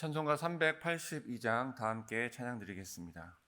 찬송가 382장 다 함께 찬양 드리겠습니다.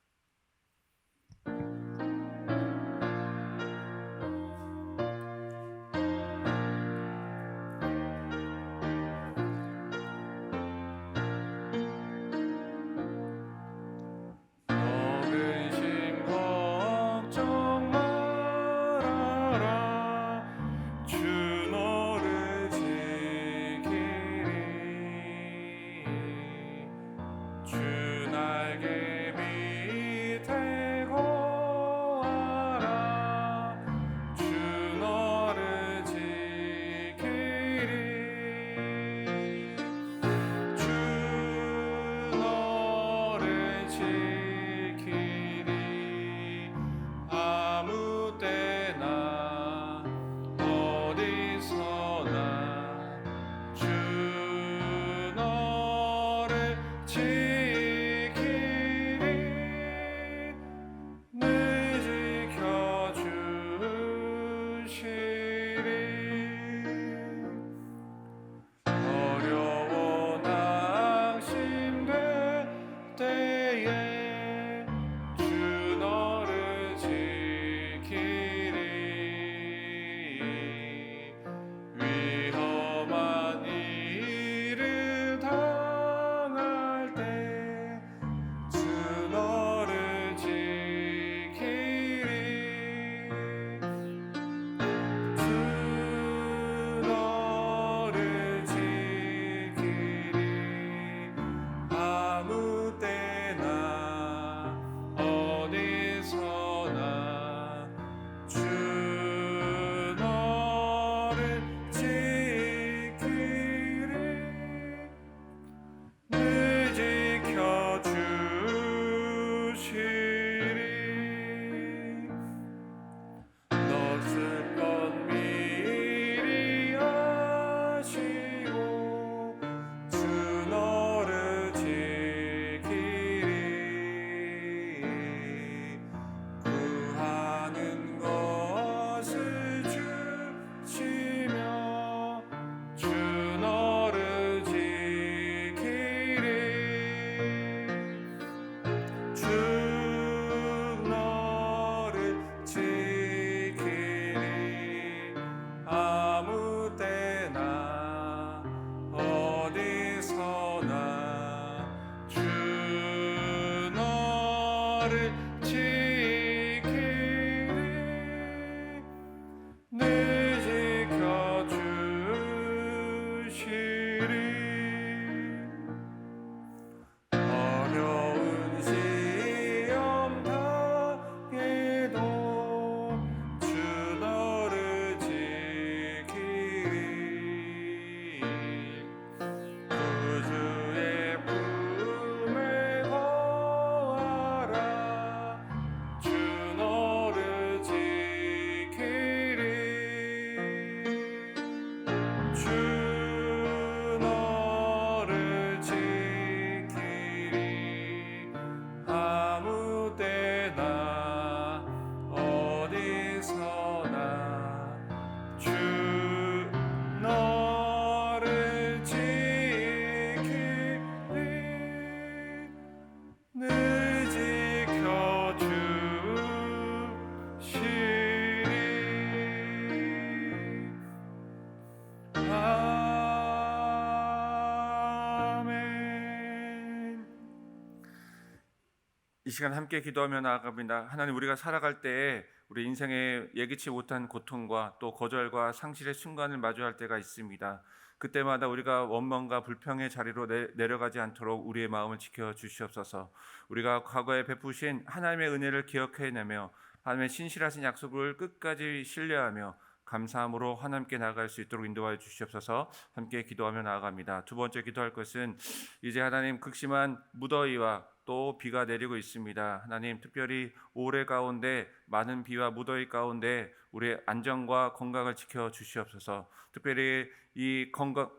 이 시간 함께 기도하며 나아갑니다. 하나님, 우리가 살아갈 때에 우리 인생에 예기치 못한 고통과 또 거절과 상실의 순간을 마주할 때가 있습니다. 그때마다 우리가 원망과 불평의 자리로 내려가지 않도록 우리의 마음을 지켜 주시옵소서. 우리가 과거에 베푸신 하나님의 은혜를 기억해내며 하나님의 신실하신 약속을 끝까지 신뢰하며 감사함으로 하나님께 나아갈 수 있도록 인도하여 주시옵소서. 함께 기도하며 나아갑니다. 두 번째 기도할 것은 이제 하나님, 극심한 무더위와 또 비가 내리고 있습니다. 하나님, 특별히 올해 가운데 많은 비와 무더위 가운데 우리의 안전과 건강을 지켜 주시옵소서. 특별히 이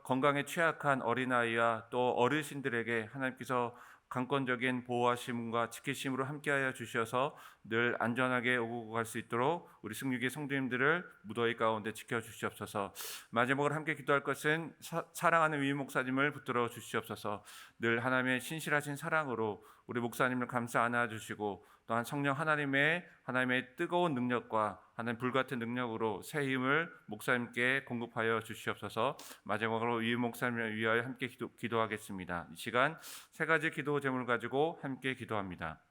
건강에 취약한 어린아이와 또 어르신들에게 하나님께서 강권적인 보호하심과 지키심으로 함께하여 주셔서 늘 안전하게 오고 갈 수 있도록 우리 승육의 성도님들을 무더위 가운데 지켜주시옵소서. 마지막으로 함께 기도할 것은 사랑하는 위 목사님을 붙들어 주시옵소서. 늘 하나님의 신실하신 사랑으로 우리 목사님을 감싸 안아주시고 또한 성령 하나님의 뜨거운 능력과 하나님 불같은 능력으로 새 힘을 목사님께 공급하여 주시옵소서. 마지막으로 위 목사님을 위하여 함께 기도하겠습니다. 이 시간 세 가지 기도 제목을 가지고 함께 기도합니다.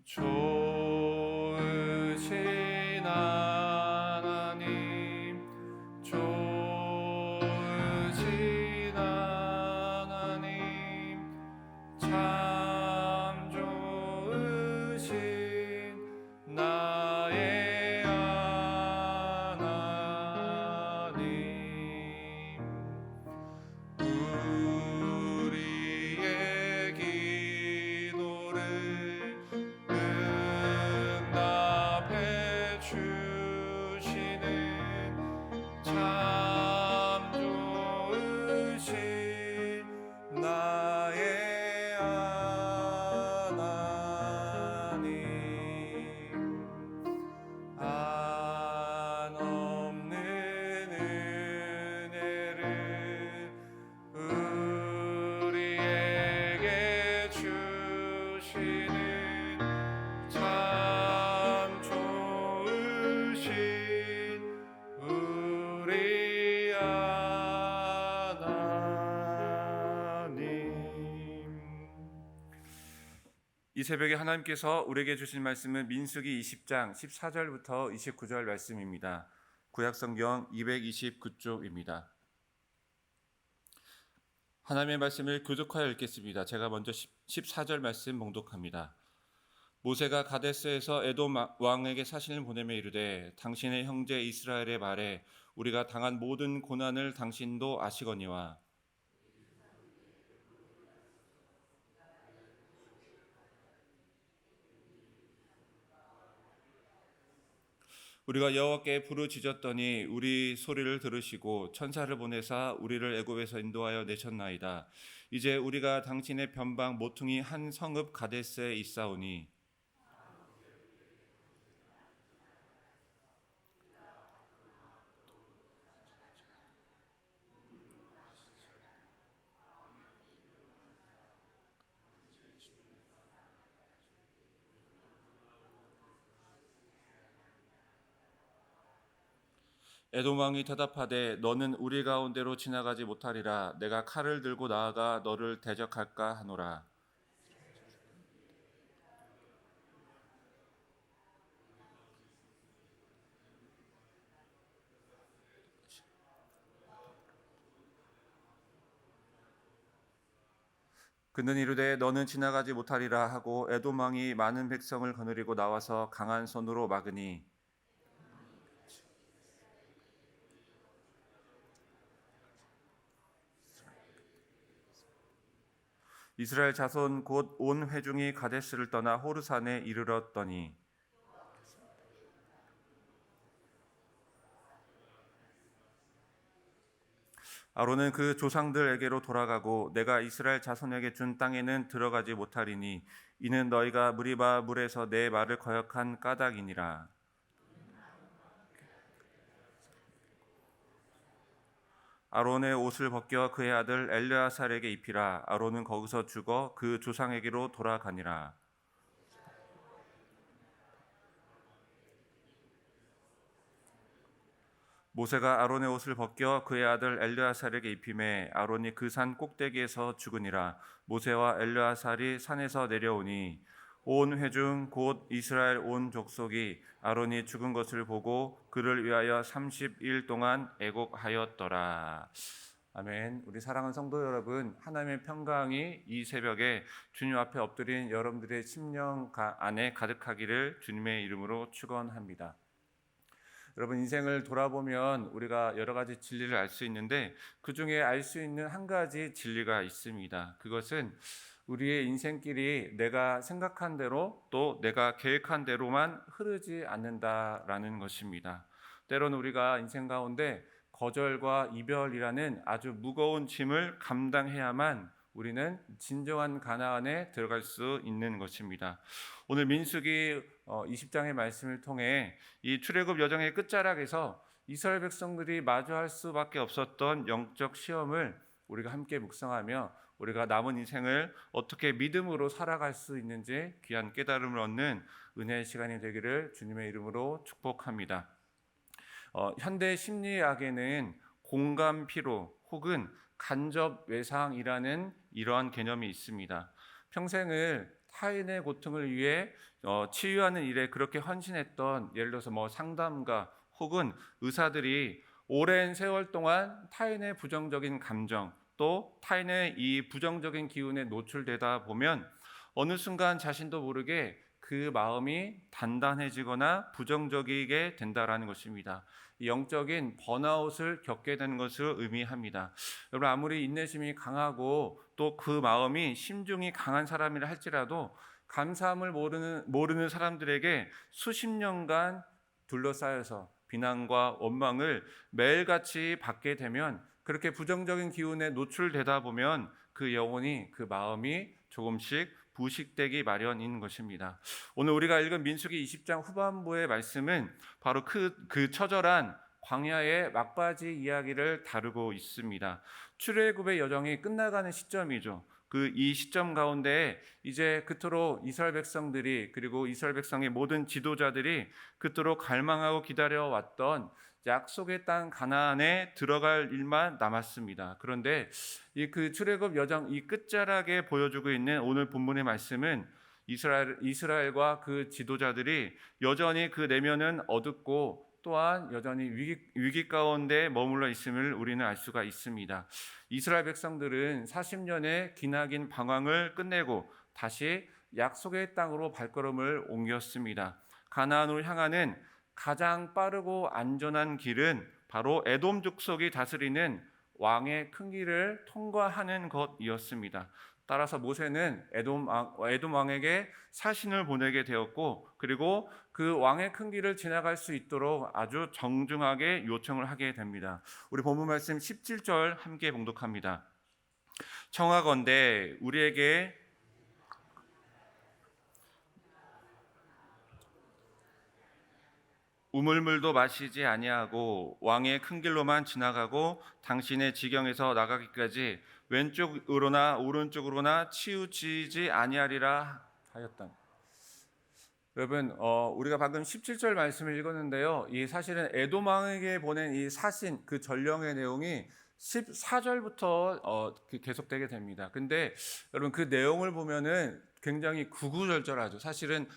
좋으신 하나님, 좋으신 하나님, 참 좋으신 나의 하나님, 우리의 기도를 응답해 주시는 참 좋으신 나의 하나님, 한없는 은혜를 우리에게 주시는 참 좋으신 우리 하나님. 이 새벽에 하나님께서 우리에게 주신 말씀은 민수기 20장 14절부터 29절 말씀입니다. 구약성경 229쪽입니다. 하나님의 말씀을 교독하여 읽겠습니다. 제가 먼저 14절 말씀 봉독합니다. 모세가 가데스에서 에돔 왕에게 사신을 보내며 이르되 당신의 형제 이스라엘의 말에 우리가 당한 모든 고난을 당신도 아시거니와 우리가 여호와께 부르짖었더니 우리 소리를 들으시고 천사를 보내사 우리를 애굽에서 인도하여 내셨나이다. 이제 우리가 당신의 변방 모퉁이 한 성읍 가데스에 있사오니 에돔 왕이 대답하되 너는 우리 가운데로 지나가지 못하리라. 내가 칼을 들고 나아가 너를 대적할까 하노라. 그는 이르되 너는 지나가지 못하리라 하고 에돔 왕이 많은 백성을 거느리고 나와서 강한 손으로 막으니 이스라엘 자손 곧 온 회중이 가데스를 떠나 호르산에 이르렀더니 아론은 그 조상들에게로 돌아가고 내가 이스라엘 자손에게 준 땅에는 들어가지 못하리니 이는 너희가 무리바 물에서 내 말을 거역한 까닭이니라. 아론의 옷을 벗겨 그의 아들 엘르아살에게 입히라. 아론은 거기서 죽어 그 조상에게로 돌아가니라. 모세가 아론의 옷을 벗겨 그의 아들 엘르아살에게 입히매 아론이 그 산 꼭대기에서 죽으니라. 모세와 엘르아살이 산에서 내려오니 온 회중 곧 이스라엘 온 족속이 아론이 죽은 것을 보고 그를 위하여 30일 동안 애곡하였더라. 아멘. 우리 사랑하는 성도 여러분, 하나님의 평강이 이 새벽에 주님 앞에 엎드린 여러분들의 심령 안에 가득하기를 주님의 이름으로 축원합니다. 여러분, 인생을 돌아보면 우리가 여러 가지 진리를 알 수 있는데 그 중에 알 수 있는 한 가지 진리가 있습니다. 그것은 우리의 인생길이 내가 생각한 대로 또 내가 계획한 대로만 흐르지 않는다라는 것입니다. 때로는 우리가 인생 가운데 거절과 이별이라는 아주 무거운 짐을 감당해야만 우리는 진정한 가나안에 들어갈 수 있는 것입니다. 오늘 민수기 20장의 말씀을 통해 이 출애굽 여정의 끝자락에서 이스라엘 백성들이 마주할 수밖에 없었던 영적 시험을 우리가 함께 묵상하며 우리가 남은 인생을 어떻게 믿음으로 살아갈 수 있는지 귀한 깨달음을 얻는 은혜의 시간이 되기를 주님의 이름으로 축복합니다. 현대 심리학에는 공감 피로 혹은 간접 외상이라는 이러한 개념이 있습니다. 평생을 타인의 고통을 위해 치유하는 일에 그렇게 헌신했던 예를 들어서 상담가 혹은 의사들이 오랜 세월 동안 타인의 부정적인 감정 또 타인의 이 부정적인 기운에 노출되다 보면 어느 순간 자신도 모르게 그 마음이 단단해지거나 부정적이게 된다라는 것입니다. 영적인 번아웃을 겪게 되는 것을 의미합니다. 여러분, 아무리 인내심이 강하고 또 그 마음이 심중이 강한 사람이라 할지라도 감사함을 모르는 사람들에게 수십 년간 둘러싸여서 비난과 원망을 매일같이 받게 되면 그렇게 부정적인 기운에 노출되다 보면 그 영혼이 그 마음이 조금씩 부식되기 마련인 것입니다. 오늘 우리가 읽은 민수기 20장 후반부의 말씀은 바로 그 처절한 광야의 막바지 이야기를 다루고 있습니다. 출애굽의 여정이 끝나가는 시점이죠. 이 시점 가운데 이제 그토록 이스라엘 백성들이 그리고 이스라엘 백성의 모든 지도자들이 그토록 갈망하고 기다려왔던 약속의 땅 가나안에 들어갈 일만 남았습니다. 그런데 그 출애굽 여정 이 끝자락에 보여주고 있는 오늘 본문의 말씀은 이스라엘과 그 지도자들이 여전히 그 내면은 어둡고 또한 여전히 위기 가운데 머물러 있음을 우리는 알 수가 있습니다. 이스라엘 백성들은 40년의 기나긴 방황을 끝내고 다시 약속의 땅으로 발걸음을 옮겼습니다. 가나안으로 향하는 가장 빠르고 안전한 길은 바로 에돔 족속이 다스리는 왕의 큰 길을 통과하는 것이었습니다. 따라서 모세는 에돔 왕에게 사신을 보내게 되었고 그리고 그 왕의 큰 길을 지나갈 수 있도록 아주 정중하게 요청을 하게 됩니다. 우리 본문 말씀 17절 함께 봉독합니다. 청하건대 우리에게 우물물도 마시지 아니하고 왕의 큰 길로만 지나가고 당신의 지경에서 나가기까지 왼쪽으로나 오른쪽으로나 치우치지 아니하리라 하였다. 여러분, 우리가 방금 17절 말씀을 읽었는데요. 이 사실은 에돔 왕에게 보낸 이 사신 그 전령의 내용이 14절부터 계속되게 됩니다. 근데 여러분 그 내용을 보면은 굉장히 구구절절하죠. 사실은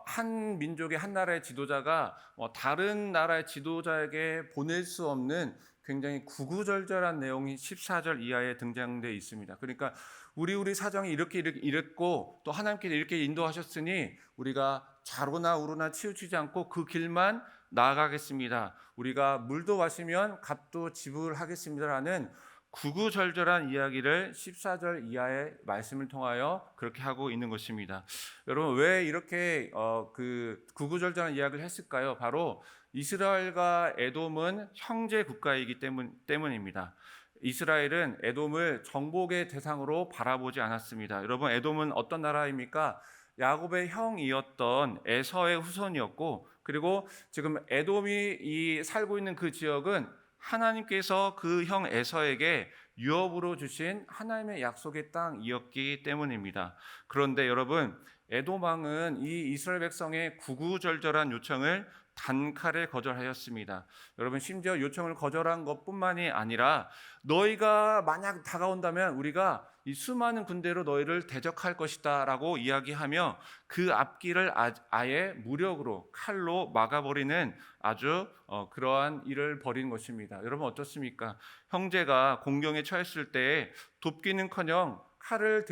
한 민족의 한 나라의 지도자가 다른 나라의 지도자에게 보낼 수 없는 굉장히 구구절절한 내용이 14절 이하에 등장되어 있습니다. 그러니까 우리 사정이 이렇게 이랬고 또 하나님께서 이렇게 인도하셨으니 우리가 좌로나 우로나 치우치지 않고 그 길만 나아가겠습니다. 우리가 물도 마시면 값도 지불하겠습니다라는 구구절절한 이야기를 14절 이하의 말씀을 통하여 그렇게 하고 있는 것입니다. 여러분 왜 이렇게 그 구구절절한 이야기를 했을까요? 바로 이스라엘과 에돔은 형제 국가이기 때문입니다. 이스라엘은 에돔을 정복의 대상으로 바라보지 않았습니다. 여러분 에돔은 어떤 나라입니까? 야곱의 형이었던 에서의 후손이었고, 그리고 지금 에돔이 살고 있는 그 지역은 하나님께서 그 형 에서에게 유업으로 주신 하나님의 약속의 땅이었기 때문입니다. 그런데 여러분 에돔 왕은 이 이스라엘 백성의 구구절절한 요청을 단칼에 거절하였습니다. 여러분 심지어 요청을 거절한 것뿐만이 아니라 너희가 만약 다가온다면 우리가 이 수많은 군대로 너희를 대적할 것이다 라고 이야기하며 그 앞길을 아예 무력으로 칼로 막아버리는 아주 그러한 일을 벌인 것입니다. 여러분 어떻습니까? 형제가 공경에 처했을 때 돕기는커녕 칼을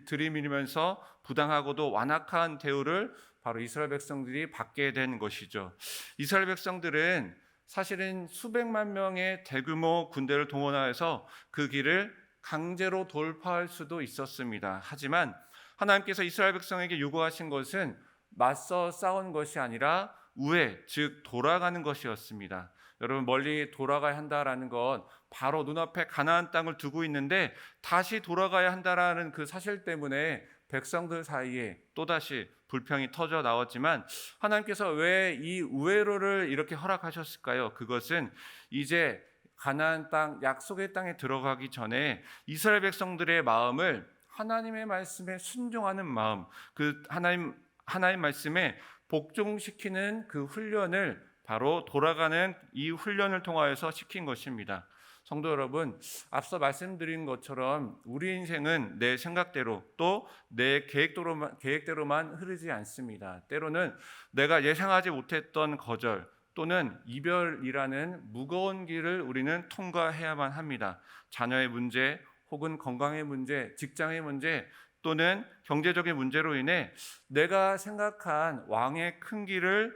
들이밀면서 부당하고도 완악한 대우를 바로 이스라엘 백성들이 받게 된 것이죠. 이스라엘 백성들은 사실은 수백만 명의 대규모 군대를 동원하여서 그 길을 강제로 돌파할 수도 있었습니다. 하지만 하나님께서 이스라엘 백성에게 요구하신 것은 맞서 싸운 것이 아니라 우회, 즉 돌아가는 것이었습니다. 여러분 멀리 돌아가야 한다라는 건 바로 눈앞에 가나안 땅을 두고 있는데 다시 돌아가야 한다라는 그 사실 때문에 백성들 사이에 또다시 불평이 터져 나왔지만 하나님께서 왜 이 우회로를 이렇게 허락하셨을까요? 그것은 이제 가나안 땅, 약속의 땅에 들어가기 전에 이스라엘 백성들의 마음을 하나님의 말씀에 순종하는 마음, 그 하나님 말씀에 복종시키는 그 훈련을 바로 돌아가는 이 훈련을 통하여서 시킨 것입니다. 성도 여러분, 앞서 말씀드린 것처럼 우리 인생은 내 생각대로 또 내 계획대로만 흐르지 않습니다. 때로는 내가 예상하지 못했던 거절 또는 이별이라는 무거운 길을 우리는 통과해야만 합니다. 자녀의 문제 혹은 건강의 문제, 직장의 문제 또는 경제적인 문제로 인해 내가 생각한 왕의 큰 길을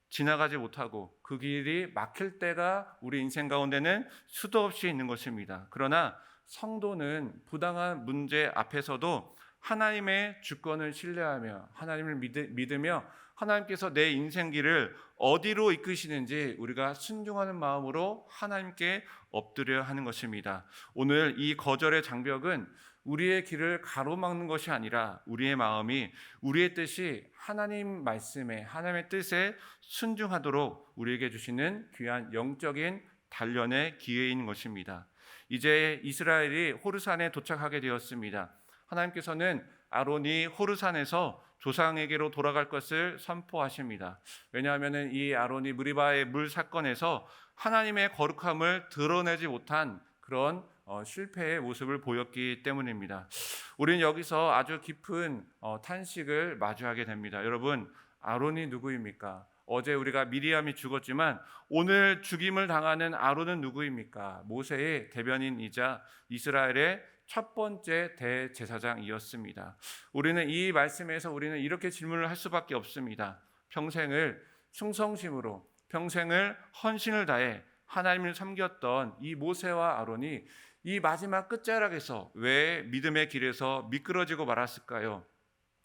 지나가지 못하고 그 길이 막힐 때가 우리 인생 가운데는 수도 없이 있는 것입니다. 그러나 성도는 부당한 문제 앞에서도 하나님의 주권을 신뢰하며 하나님을 믿으며 하나님께서 내 인생길을 어디로 이끄시는지 우리가 순종하는 마음으로 하나님께 엎드려 하는 것입니다. 오늘 이 거절의 장벽은 우리의 길을 가로막는 것이 아니라 우리의 마음이 우리의 뜻이 하나님 말씀에 하나님의 뜻에 순종하도록 우리에게 주시는 귀한 영적인 단련의 기회인 것입니다. 이제 이스라엘이 호르산에 도착하게 되었습니다. 하나님께서는 아론이 호르산에서 조상에게로 돌아갈 것을 선포하십니다. 왜냐하면 이 아론이 무리바의 물 사건에서 하나님의 거룩함을 드러내지 못한 그런 실패의 모습을 보였기 때문입니다. 우리는 여기서 아주 깊은 탄식을 마주하게 됩니다. 여러분, 아론이 누구입니까? 어제 우리가 미리암이 죽었지만 오늘 죽임을 당하는 아론은 누구입니까? 모세의 대변인이자 이스라엘의 첫 번째 대제사장이었습니다. 우리는 이 말씀에서 우리는 이렇게 질문을 할 수밖에 없습니다. 평생을 충성심으로, 평생을 헌신을 다해 하나님을 섬겼던 이 모세와 아론이 이 마지막 끝자락에서 왜 믿음의 길에서 미끄러지고 말았을까요?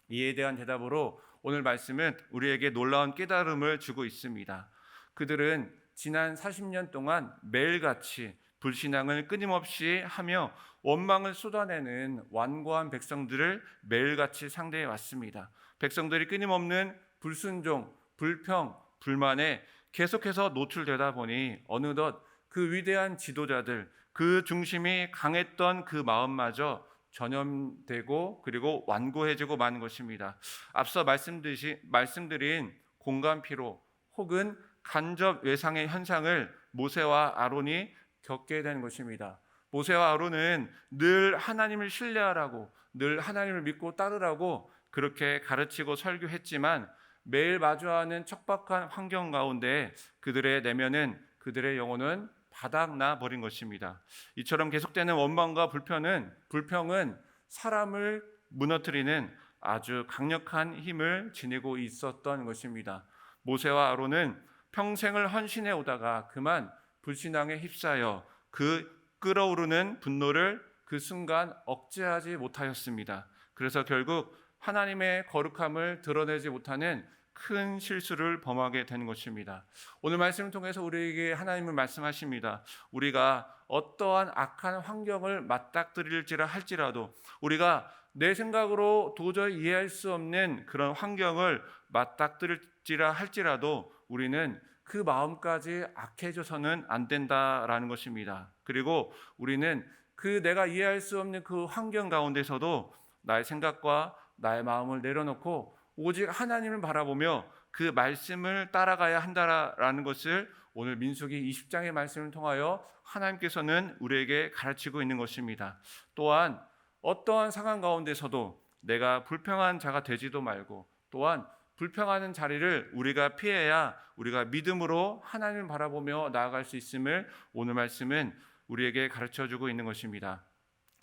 이에 대한 대답으로 오늘 말씀은 우리에게 놀라운 깨달음을 주고 있습니다. 그들은 지난 40년 동안 매일같이 불신앙을 끊임없이 하며 원망을 쏟아내는 완고한 백성들을 매일같이 상대해 왔습니다. 백성들이 끊임없는 불순종, 불평, 불만에 계속해서 노출되다 보니 어느덧 그 위대한 지도자들, 그 중심이 강했던 그 마음마저 전염되고 그리고 완고해지고 마는 것입니다. 앞서 말씀드린 공간 피로 혹은 간접 외상의 현상을 모세와 아론이 겪게 되는 것입니다. 모세와 아론은 늘 하나님을 신뢰하라고, 늘 하나님을 믿고 따르라고 그렇게 가르치고 설교했지만 매일 마주하는 척박한 환경 가운데 그들의 내면은, 그들의 영혼은 바닥나 버린 것입니다. 이처럼 계속되는 원망과 불평은 사람을 무너뜨리는 아주 강력한 힘을 지니고 있었던 것입니다. 모세와 아론은 평생을 헌신해 오다가 그만 불신앙에 휩싸여 그 끓어오르는 분노를 그 순간 억제하지 못하였습니다. 그래서 결국 하나님의 거룩함을 드러내지 못하는 큰 실수를 범하게 되는 것입니다. 오늘 말씀을 통해서 우리에게 하나님은 말씀하십니다. 우리가 어떠한 악한 환경을 맞닥뜨릴지라 할지라도, 우리가 내 생각으로 도저히 이해할 수 없는 그런 환경을 맞닥뜨릴지라 할지라도 우리는 그 마음까지 악해져서는 안 된다라는 것입니다. 그리고 우리는 그 내가 이해할 수 없는 그 환경 가운데서도 나의 생각과 나의 마음을 내려놓고 오직 하나님을 바라보며 그 말씀을 따라가야 한다라는 것을 오늘 민수기 20장의 말씀을 통하여 하나님께서는 우리에게 가르치고 있는 것입니다. 또한 어떠한 상황 가운데서도 내가 불평한 자가 되지도 말고, 또한 불평하는 자리를 우리가 피해야 우리가 믿음으로 하나님을 바라보며 나아갈 수 있음을 오늘 말씀은 우리에게 가르쳐주고 있는 것입니다.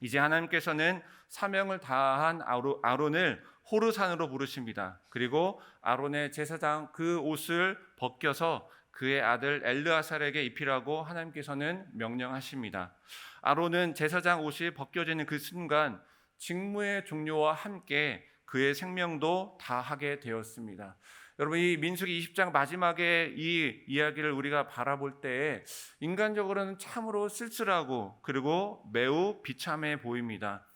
이제 하나님께서는 사명을 다한 아론을 호르산으로 부르십니다. 그리고 아론의 제사장 그 옷을 벗겨서 그의 아들 엘르아살에게 입히라고 하나님께서는 명령하십니다. 아론은 제사장 옷이 벗겨지는 그 순간 직무의 종료와 함께 그의 생명도 다하게 되었습니다. 여러분, 이 민수기 20장 마지막에 이 이야기를 우리가 바라볼 때 인간적으로는 참으로 쓸쓸하고 그리고 매우 비참해 보입니다.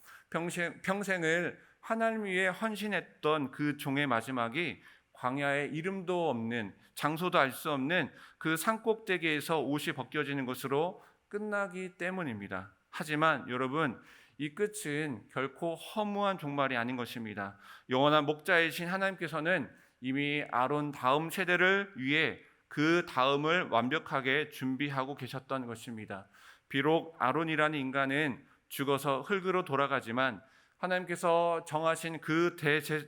평생을 하나님 위해 헌신했던 그 종의 마지막이 광야에 이름도 없는, 장소도 알 수 없는 그 산꼭대기에서 옷이 벗겨지는 것으로 끝나기 때문입니다. 하지만 여러분, 이 끝은 결코 허무한 종말이 아닌 것입니다. 영원한 목자이신 하나님께서는 이미 아론 다음 세대를 위해 그 다음을 완벽하게 준비하고 계셨던 것입니다. 비록 아론이라는 인간은 죽어서 흙으로 돌아가지만 하나님께서 정하신 그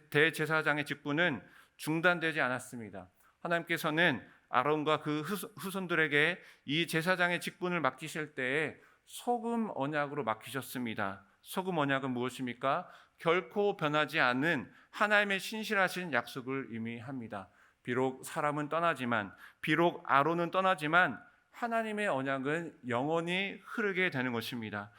대제사장의 직분은 중단되지 않았습니다. 하나님께서는 아론과 그 후손들에게 이 제사장의 직분을 맡기실 때에 소금 언약으로 맡기셨습니다. 소금 언약은 무엇입니까? 결코 변하지 않는 하나님의 신실하신 약속을 의미합니다. 비록 사람은 떠나지만, 비록 아론은 떠나지만 하나님의 언약은 영원히 흐르게 되는 것입니다.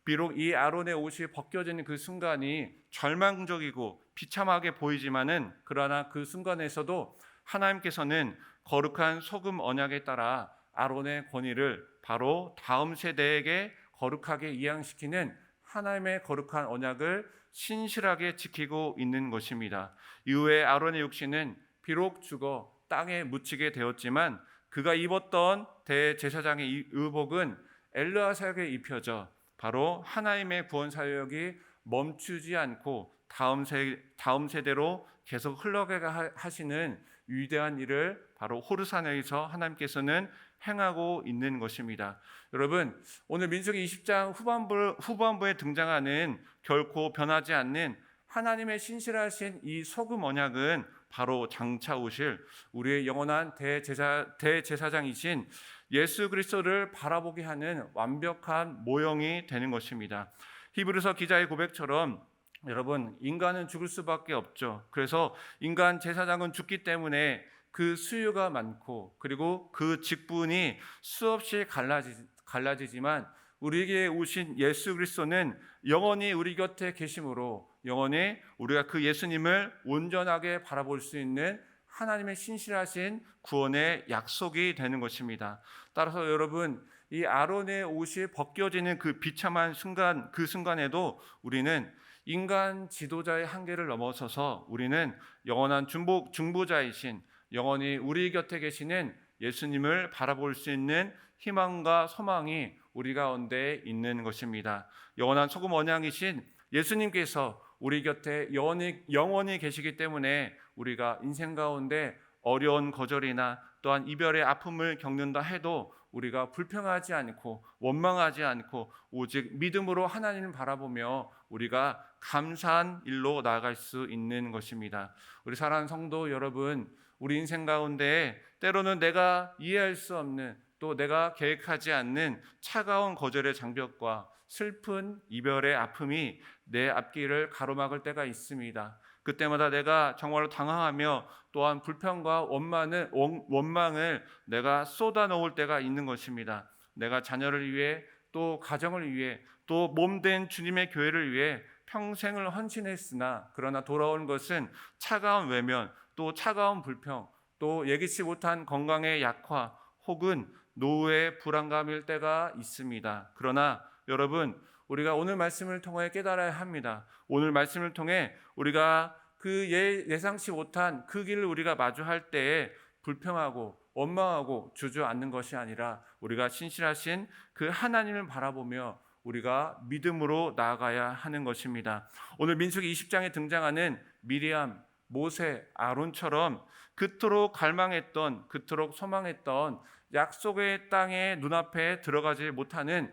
비록 이 아론의 옷이 벗겨지는 그 순간이 절망적이고 비참하게 보이지만은, 그러나 그 순간에서도 하나님께서는 거룩한 소금 언약에 따라 아론의 권위를 바로 다음 세대에게 거룩하게 이양시키는 하나님의 거룩한 언약을 신실하게 지키고 있는 것입니다. 이후에 아론의 육신은 비록 죽어 땅에 묻히게 되었지만 그가 입었던 대제사장의 의복은 엘르아살에게 입혀져 바로 하나님의 구원 사역이 멈추지 않고 다음 세대로 계속 흘러가게 하시는 위대한 일을 바로 호르산에서 하나님께서는 행하고 있는 것입니다. 여러분, 오늘 민수기 20장 후반부에 등장하는 결코 변하지 않는 하나님의 신실하신 이 소금 언약은 바로 장차 오실 우리의 영원한 대제사장이신 예수 그리스도를 바라보게 하는 완벽한 모형이 되는 것입니다. 히브리서 기자의 고백처럼 여러분, 인간은 죽을 수밖에 없죠. 그래서 인간 제사장은 죽기 때문에 그 수요가 많고 그리고 그 직분이 수없이 갈라지지만 우리에게 오신 예수 그리스도는 영원히 우리 곁에 계심으로 영원히 우리가 그 예수님을 온전하게 바라볼 수 있는 하나님의 신실하신 구원의 약속이 되는 것입니다. 따라서 여러분, 이 아론의 옷이 벗겨지는 그 비참한 순간, 그 순간에도 우리는 인간 지도자의 한계를 넘어서서 우리는 영원한 중보자이신 영원히 우리 곁에 계시는 예수님을 바라볼 수 있는 희망과 소망이 우리 가운데 있는 것입니다. 영원한 소금 언약이신 예수님께서 우리 곁에 영원히 계시기 때문에 우리가 인생 가운데 어려운 거절이나 또한 이별의 아픔을 겪는다 해도 우리가 불평하지 않고 원망하지 않고 오직 믿음으로 하나님을 바라보며 우리가 감사한 일로 나아갈 수 있는 것입니다. 우리 사랑하는 성도 여러분, 우리 인생 가운데 때로는 내가 이해할 수 없는, 또 내가 계획하지 않는 차가운 거절의 장벽과 슬픈 이별의 아픔이 내 앞길을 가로막을 때가 있습니다. 그때마다 내가 정말로 당황하며 또한 불평과 원망을 내가 쏟아놓을 때가 있는 것입니다. 내가 자녀를 위해 또 가정을 위해 또 몸된 주님의 교회를 위해 평생을 헌신했으나 그러나 돌아오는 것은 차가운 외면, 또 차가운 불평, 또 예기치 못한 건강의 약화 혹은 노후의 불안감일 때가 있습니다. 그러나 여러분, 우리가 오늘 말씀을 통해 깨달아야 합니다. 오늘 말씀을 통해 우리가 그 예상치 못한 그 길을 우리가 마주할 때에 불평하고 원망하고 주저앉는 것이 아니라 우리가 신실하신 그 하나님을 바라보며 우리가 믿음으로 나아가야 하는 것입니다. 오늘 민수기 20장에 등장하는 미리암, 모세, 아론처럼 그토록 갈망했던, 그토록 소망했던 약속의 땅의 눈앞에 들어가지 못하는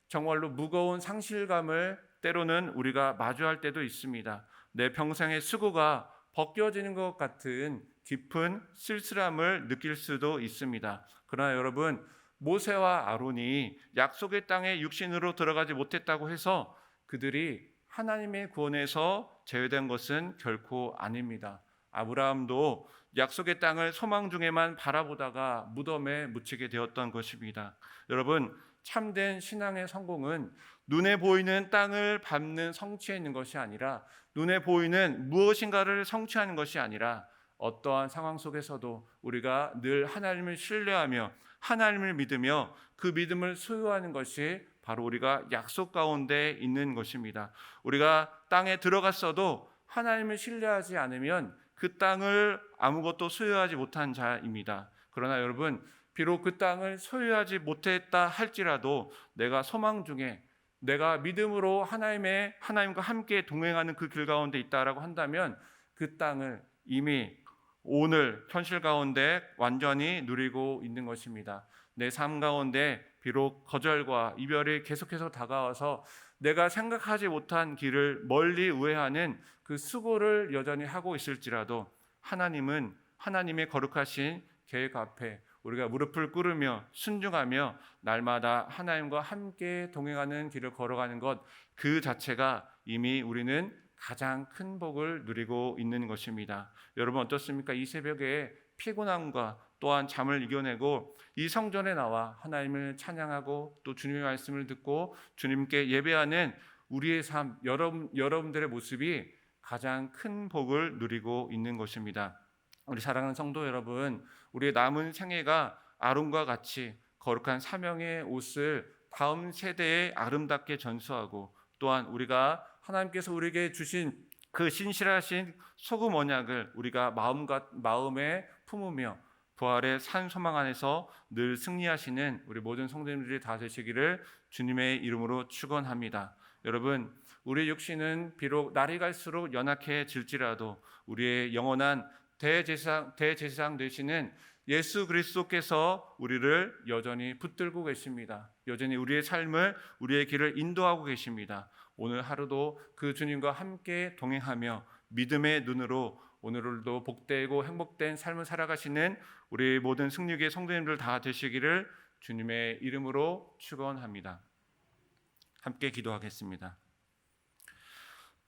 정말로 무거운 상실감을 때로는 우리가 마주할 때도 있습니다. 내 평생의 수고가 벗겨지는 것 같은 깊은 쓸쓸함을 느낄 수도 있습니다. 그러나 여러분, 모세와 아론이 약속의 땅에 육신으로 들어가지 못했다고 해서 그들이 하나님의 구원에서 제외된 것은 결코 아닙니다. 아브라함도 약속의 땅을 소망 중에만 바라보다가 무덤에 묻히게 되었던 것입니다. 여러분, 참된 신앙의 성공은 눈에 보이는 땅을 밟는 성취에 있는 것이 아니라, 눈에 보이는 무엇인가를 성취하는 것이 아니라 어떠한 상황 속에서도 우리가 늘 하나님을 신뢰하며 하나님을 믿으며 그 믿음을 소유하는 것이 바로 우리가 약속 가운데 있는 것입니다. 우리가 땅에 들어갔어도 하나님을 신뢰하지 않으면 그 땅을 아무것도 소유하지 못한 자입니다. 그러나 여러분, 비록 그 땅을 소유하지 못했다 할지라도 내가 소망 중에 내가 믿음으로 하나님과 함께 동행하는 그 길 가운데 있다라고 한다면 그 땅을 이미 오늘 현실 가운데 완전히 누리고 있는 것입니다. 내 삶 가운데 비록 거절과 이별이 계속해서 다가와서 내가 생각하지 못한 길을 멀리 우회하는 그 수고를 여전히 하고 있을지라도 하나님은 하나님의 거룩하신 계획 앞에 우리가 무릎을 꿇으며 순종하며 날마다 하나님과 함께 동행하는 길을 걸어가는 것, 그 자체가 이미 우리는 가장 큰 복을 누리고 있는 것입니다. 여러분 어떻습니까? 이 새벽에 피곤함과 또한 잠을 이겨내고 이 성전에 나와 하나님을 찬양하고 또 주님의 말씀을 듣고 주님께 예배하는 우리의 삶, 여러분들의 모습이 가장 큰 복을 누리고 있는 것입니다. 우리 사랑하는 성도 여러분, 우리의 남은 생애가 아론과 같이 거룩한 사명의 옷을 다음 세대에 아름답게 전수하고 또한 우리가 하나님께서 우리에게 주신 그 신실하신 소금 언약을 우리가 마음에 품으며 부활의 산 소망 안에서 늘 승리하시는 우리 모든 성도님들이 다 되시기를 주님의 이름으로 축원합니다. 여러분, 우리의 육신은 비록 날이 갈수록 연약해질지라도 우리의 영원한 대제사장 되시는 예수 그리스도께서 우리를 여전히 붙들고 계십니다. 여전히 우리의 삶을, 우리의 길을 인도하고 계십니다. 오늘 하루도 그 주님과 함께 동행하며 믿음의 눈으로 오늘도 복되고 행복된 삶을 살아가시는 우리 모든 승리교회 성도님들 다 되시기를 주님의 이름으로 축원합니다. 함께 기도하겠습니다.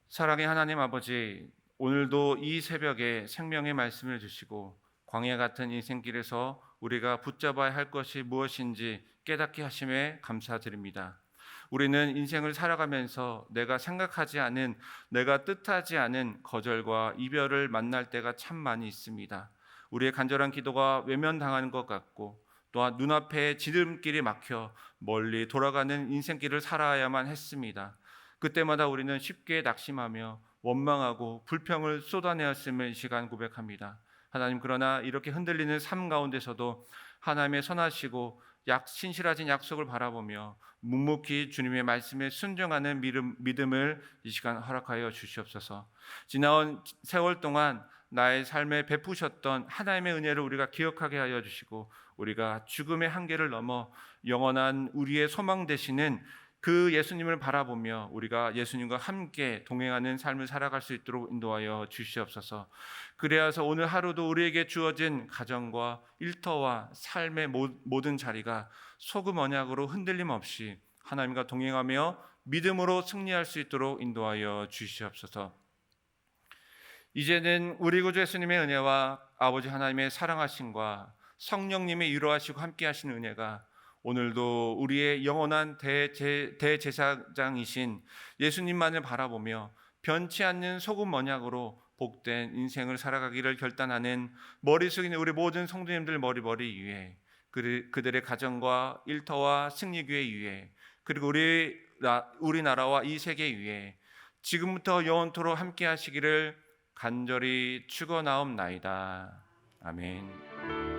사랑의 하나님 아버지, 오늘도 이 새벽에 생명의 말씀을 주시고 광야 같은 인생길에서 우리가 붙잡아야 할 것이 무엇인지 깨닫게 하심에 감사드립니다. 우리는 인생을 살아가면서 내가 생각하지 않은, 내가 뜻하지 않은 거절과 이별을 만날 때가 참 많이 있습니다. 우리의 간절한 기도가 외면당하는 것 같고 또한 눈앞에 지름길이 막혀 멀리 돌아가는 인생길을 살아야만 했습니다. 그때마다 우리는 쉽게 낙심하며 원망하고 불평을 쏟아내었음을 이 시간 고백합니다. 하나님, 그러나 이렇게 흔들리는 삶 가운데서도 하나님의 선하시고 신실하신 약속을 바라보며 묵묵히 주님의 말씀에 순종하는 믿음을 이 시간 허락하여 주시옵소서. 지나온 세월 동안 나의 삶에 베푸셨던 하나님의 은혜를 우리가 기억하게 하여 주시고 우리가 죽음의 한계를 넘어 영원한 우리의 소망 되시는 그 예수님을 바라보며 우리가 예수님과 함께 동행하는 삶을 살아갈 수 있도록 인도하여 주시옵소서. 그래야서 오늘 하루도 우리에게 주어진 가정과 일터와 삶의 모든 자리가 소금 언약으로 흔들림 없이 하나님과 동행하며 믿음으로 승리할 수 있도록 인도하여 주시옵소서. 이제는 우리 구주 예수님의 은혜와 아버지 하나님의 사랑하심과 성령님의 위로하시고 함께하시는 은혜가 오늘도 우리의 영원한 대제사장이신 예수님만을 바라보며 변치 않는 소금 언약으로 복된 인생을 살아가기를 결단하는 머리 숙이는 우리 모든 성도님들 머리 위에, 그들의 가정과 일터와 승리교회 위에, 그리고 우리나라와 이 세계 위에 지금부터 영원토록 함께 하시기를 간절히 축원하옵나이다. 아멘.